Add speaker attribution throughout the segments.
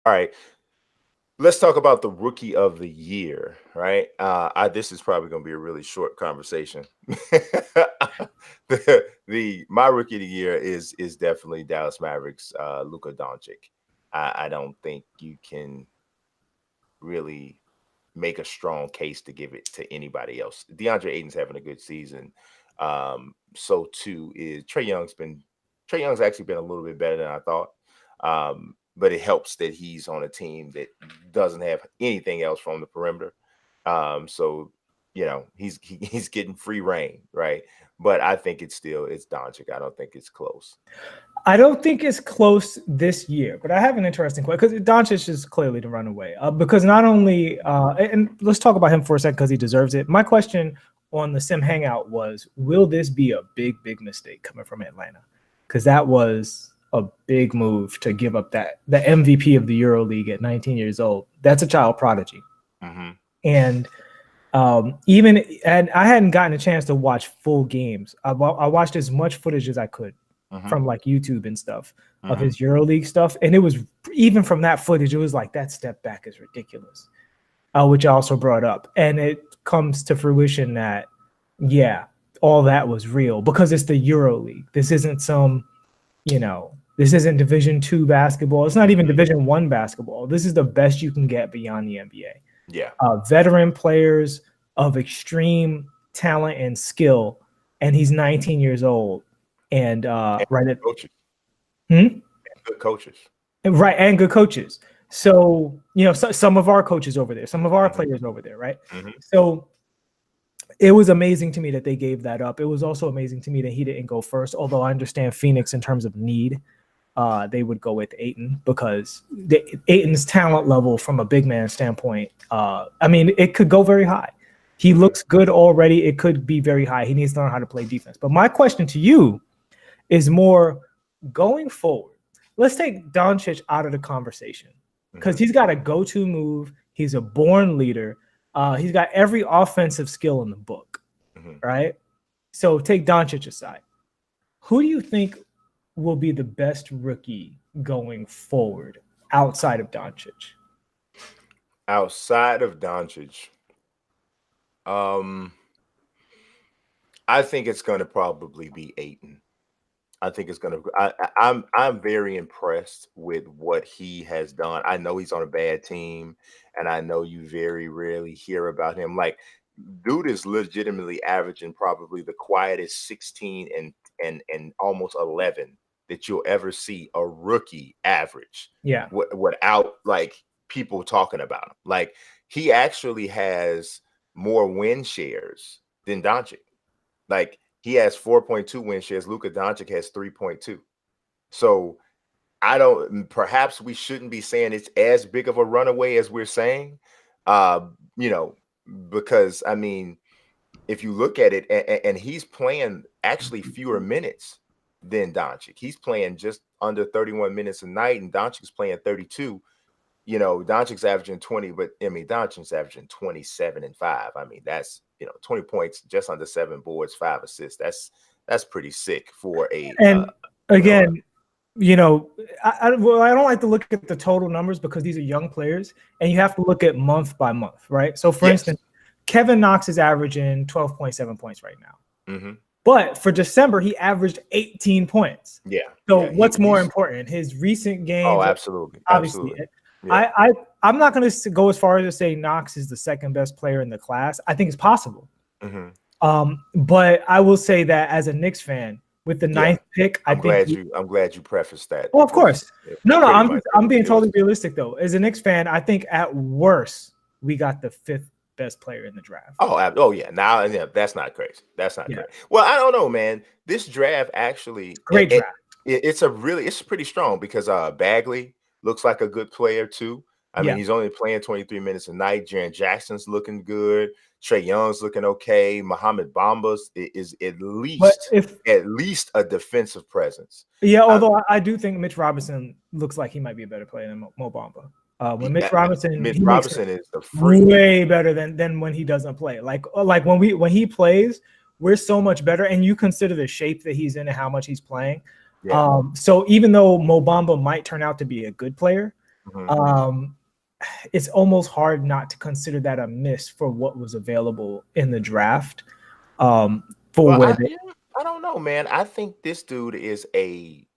Speaker 1: All right. Let's talk about the rookie of the year, right? This is probably going to be a really short conversation. My rookie of the year is definitely Dallas Mavericks, Luka Doncic. I don't think you can really make a strong case to give it to anybody else. DeAndre Ayton's having a good season. So too is Trae Young's actually been a little bit better than I thought. But it helps that he's on a team that doesn't have anything else from the perimeter. So he's getting free reign, right? But I think it's Doncic. I don't think it's close.
Speaker 2: I don't think it's close this year, but I have an interesting question because Doncic is clearly the runaway. Because not only, and let's talk about him for a second because he deserves it. My question on the Sim Hangout was, will this be a big mistake coming from Atlanta? Because that was a big move to give up the MVP of the EuroLeague at 19 years old. That's a child prodigy.
Speaker 1: Mm-hmm.
Speaker 2: And and I hadn't gotten a chance to watch full games. I watched as much footage as I could. Mm-hmm. From like YouTube and stuff of his EuroLeague stuff. And it was, even from that footage, it was like, that step back is ridiculous, which I also brought up. And it comes to fruition that, yeah, all that was real because it's the EuroLeague. This isn't this isn't Division II basketball. It's not even Division I basketball. This is the best you can get beyond the NBA.
Speaker 1: Yeah.
Speaker 2: Veteran players of extreme talent and skill. And he's 19 years old. And
Speaker 1: good coaches.
Speaker 2: And
Speaker 1: good coaches.
Speaker 2: Right, and good coaches. So, some of our coaches over there, some of our players over there, right?
Speaker 1: Mm-hmm.
Speaker 2: So it was amazing to me that they gave that up. It was also amazing to me that he didn't go first, although I understand Phoenix in terms of need. They would go with Ayton because Ayton's talent level from a big man standpoint, it could go very high. He looks good already. It could be very high. He needs to learn how to play defense. But my question to you is more going forward. Let's take Doncic out of the conversation because he's got a go-to move. He's a born leader. He's got every offensive skill in the book, right? So take Doncic aside. Who do you think will be the best rookie going forward outside of Doncic?
Speaker 1: Outside of Doncic, I think it's going to probably be Ayton. I think it's going to. I'm very impressed with what he has done. I know he's on a bad team, and I know you very rarely hear about him. Like, dude is legitimately averaging probably the quietest 16 and almost 11 that you'll ever see a rookie average.
Speaker 2: Yeah,
Speaker 1: without like people talking about him. Like, he actually has more win shares than Doncic. Like, he has 4.2 win shares. Luka Doncic has 3.2. So perhaps we shouldn't be saying it's as big of a runaway as we're saying, because if you look at it, and he's playing actually fewer minutes than Doncic. He's playing just under 31 minutes a night, and Doncic's playing 32. Doncic's averaging 20, but Doncic's averaging 27 and 5. That's 20 points, just under 7 boards, 5 assists. That's pretty sick for a.
Speaker 2: And again, I don't like to look at the total numbers because these are young players, and you have to look at month by month, right? So, for instance, Kevin Knox is averaging 12.7 points right now.
Speaker 1: Mm-hmm.
Speaker 2: But for December, he averaged 18 points.
Speaker 1: Yeah.
Speaker 2: So what's more important? His recent games.
Speaker 1: Oh, absolutely.
Speaker 2: Obviously.
Speaker 1: Absolutely. Yeah.
Speaker 2: I'm not going to go as far as to say Knox is the second best player in the class. I think it's possible.
Speaker 1: Mm-hmm.
Speaker 2: But I will say that as a Knicks fan, with the ninth pick,
Speaker 1: I'm glad you prefaced that.
Speaker 2: Oh, of course. No, I'm being totally realistic though. As a Knicks fan, I think at worst we got the 5th best player in the draft.
Speaker 1: Oh yeah. Now, that's not crazy. That's not crazy. Well, I don't know, man. This draft actually
Speaker 2: great draft.
Speaker 1: It's pretty strong because Bagley looks like a good player too. He's only playing 23 minutes a night. Jaren Jackson's looking good. Trae Young's looking okay. Muhammad Bamba is at least a defensive presence.
Speaker 2: Yeah, although I do think Mitch Robinson looks like he might be a better player than Mo Bamba. Mitch Robinson
Speaker 1: is the freak.
Speaker 2: Way better than when he doesn't play. Like when he plays, we're so much better. And you consider the shape that he's in and how much he's playing. Yeah. So even though Mo Bamba might turn out to be a good player, Um, it's almost hard not to consider that a miss for what was available in the draft. For
Speaker 1: Well,
Speaker 2: where
Speaker 1: I don't know, man. I think this dude is a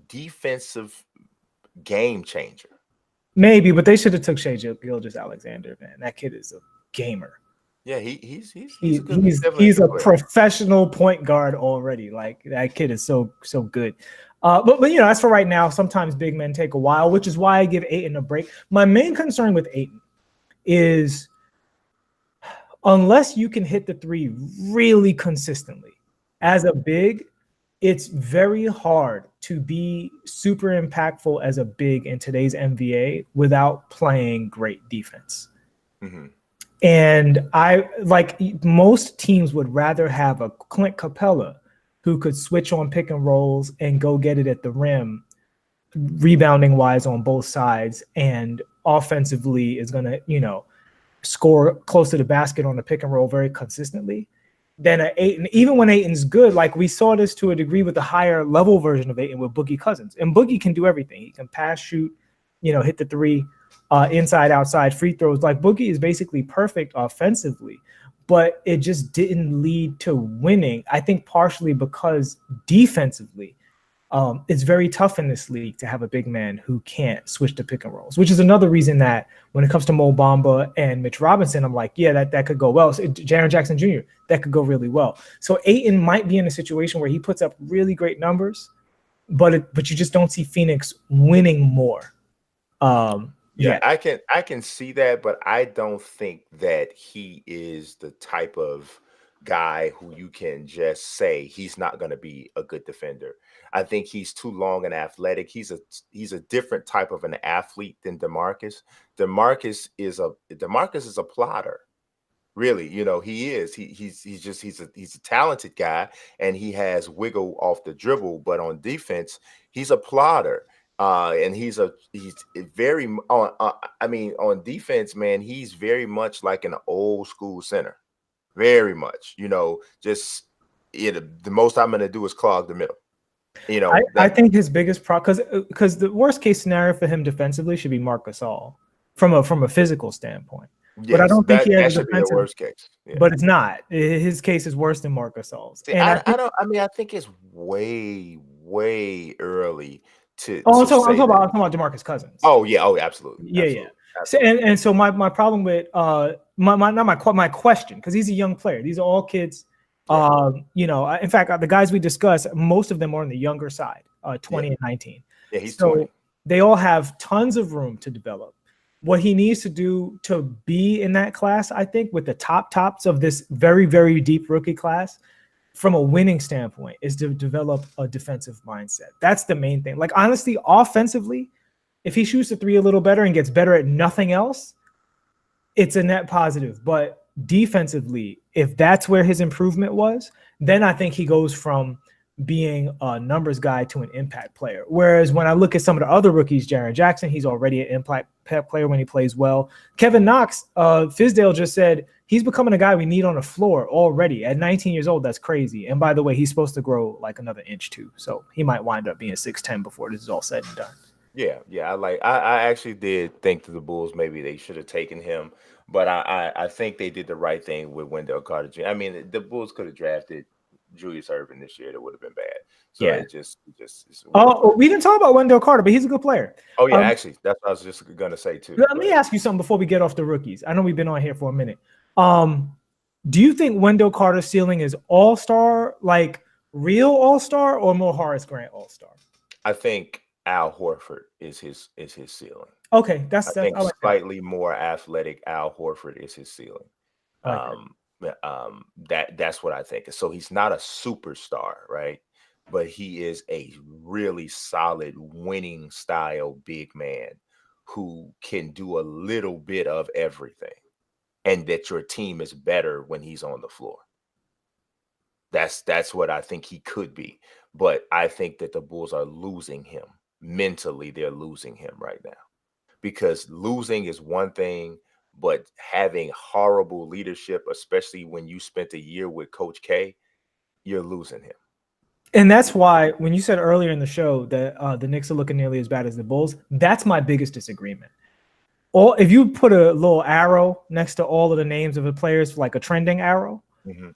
Speaker 1: defensive game changer.
Speaker 2: maybe, but they should have took Shea Gilgeous-Alexander, man. That kid is a gamer.
Speaker 1: Yeah, he's a good.
Speaker 2: He's a professional point guard already. Like that kid is so good. But you know, as for right now, sometimes big men take a while, which is why I give Ayton a break. My main concern with Ayton is unless you can hit the three really consistently as a big, it's very hard to be super impactful as a big in today's NBA without playing great defense. Mm-hmm. And I like most teams would rather have a Clint Capella who could switch on pick and rolls and go get it at the rim, rebounding wise on both sides, and offensively is going to, you know, score close to the basket on the pick and roll very consistently. Than an Ayton, even when Ayton's good, like we saw this to a degree with the higher level version of Ayton with Boogie Cousins. And Boogie can do everything. He can pass, shoot, you know, hit the three, inside, outside, free throws. Like Boogie is basically perfect offensively, but it just didn't lead to winning. I think partially because defensively, it's very tough in this league to have a big man who can't switch to pick and rolls, which is another reason that when it comes to Mo Bamba and Mitch Robinson, I'm like, yeah, that could go well. So Jaren Jackson Jr., that could go really well. So Ayton might be in a situation where he puts up really great numbers, but you just don't see Phoenix winning more.
Speaker 1: Yeah, I can see that, but I don't think that he is the type of guy who you can just say he's not going to be a good defender. I think he's too long and athletic. He's a different type of an athlete than DeMarcus. DeMarcus is a plotter. Really, you know, he is. He's a talented guy, and he has wiggle off the dribble, but on defense, he's a plotter. And he's very on defense, man, he's very much like an old school center. Very much, you know, just the most I'm going to do is clog the middle. You know,
Speaker 2: I think his biggest problem, because the worst case scenario for him defensively should be Marc Gasol from a physical standpoint.
Speaker 1: Yes,
Speaker 2: but I don't think he has
Speaker 1: that should be the worst case.
Speaker 2: Yeah. But it's not. His case is worse than Marc Gasol's.
Speaker 1: See, I think it's way early to.
Speaker 2: I'm talking about DeMarcus Cousins.
Speaker 1: Oh yeah. Oh, absolutely.
Speaker 2: Yeah, absolutely. Absolutely. So my problem with my question, because he's a young player. These are all kids. Yeah. You know, in fact, the guys we discussed, most of them are on the younger side, 20 and 19.
Speaker 1: Yeah, he's 20.
Speaker 2: They all have tons of room to develop. What he needs to do to be in that class, I think, with the tops of this very, very deep rookie class, from a winning standpoint, is to develop a defensive mindset. That's the main thing. Like, honestly, offensively, if he shoots the three a little better and gets better at nothing else, it's a net positive. But defensively, if that's where his improvement was, then I think he goes from being a numbers guy to an impact player. Whereas when I look at some of the other rookies, Jaren Jackson, he's already an impact player when he plays well. Kevin Knox, Fizdale just said he's becoming a guy we need on the floor already at 19 years old. That's crazy. And by the way, he's supposed to grow like another inch too. So he might wind up being 6'10" before this is all said and done.
Speaker 1: Yeah. I actually did think that the Bulls, maybe they should have taken him, but I think they did the right thing with Wendell Carter Jr. I mean, the Bulls could have drafted Julius Erving this year. That would have been bad. So
Speaker 2: yeah.
Speaker 1: it just.
Speaker 2: We didn't talk about Wendell Carter, but he's a good player.
Speaker 1: Oh yeah, actually, that's what I was just gonna say too.
Speaker 2: Let me ask you something before we get off the rookies. I know we've been on here for a minute. Do you think Wendell Carter's ceiling is all-star, like real all-star, or more Horace Grant all-star?
Speaker 1: I think Al Horford is his ceiling.
Speaker 2: Okay,
Speaker 1: I think slightly more athletic Al Horford is his ceiling. That's what I think. So he's not a superstar, right? But he is a really solid winning style big man who can do a little bit of everything, and that your team is better when he's on the floor. That's what I think he could be. But I think that the Bulls are losing him mentally. They're losing him right now, because losing is one thing, but having horrible leadership, especially when you spent a year with Coach K, you're losing him.
Speaker 2: And that's why when you said earlier in the show that the Knicks are looking nearly as bad as the Bulls, that's my biggest disagreement. Or if you put a little arrow next to all of the names of the players, like a trending arrow.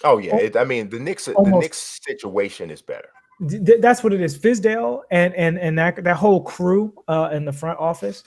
Speaker 1: Oh yeah, I mean the Knicks situation is better.
Speaker 2: That's what it is. Fizdale and that whole crew in the front office,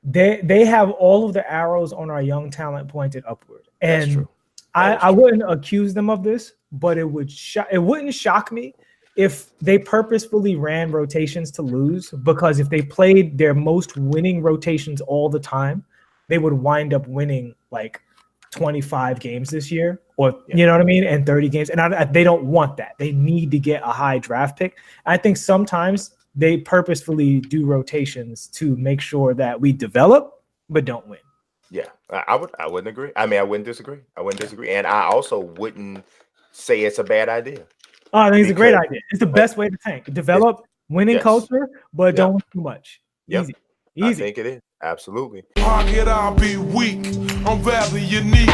Speaker 2: they have all of the arrows on our young talent pointed upward. And that's true. I wouldn't accuse them of this, but it wouldn't shock me if they purposefully ran rotations to lose, because if they played their most winning rotations all the time, they would wind up winning like 25 games this year, or you know what I mean, and 30 games. And they don't want that. They need to get a high draft pick. I think sometimes they purposefully do rotations to make sure that we develop but don't win.
Speaker 1: Yeah, I wouldn't agree. I mean, I wouldn't disagree. And I also wouldn't say it's a bad idea.
Speaker 2: Oh, I think it's a great idea. It's the best way to tank. Develop winning culture, but don't win too much. Easy.
Speaker 1: I think it is. Absolutely.
Speaker 3: How could I be weak? I'm rather unique.